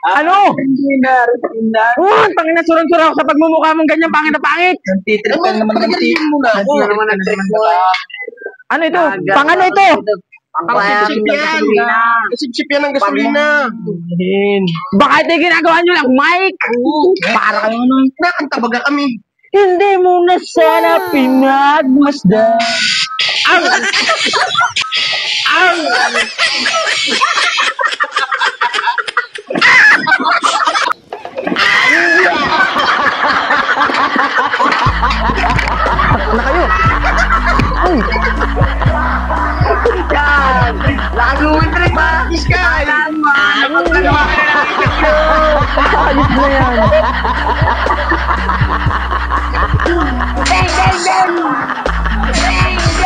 Ano? Tangin na surang-sura ako sa pagmumukha mong ganyan, pangit na pangit. Nantitrip ka naman ng tip mo na. Ano ito? Pangano ito? Sip-sip yan ng gasolina. Baka ito yung ginagawa nyo lang, Mike. Para kayo nun. Nakantabaga kami. Hindi mo na sana pinagmasdan. Na kayo. Ay. Yan. Lakas mo yung trip ha. Sky. Ayos na yan. Bang, bang, bang! Bang,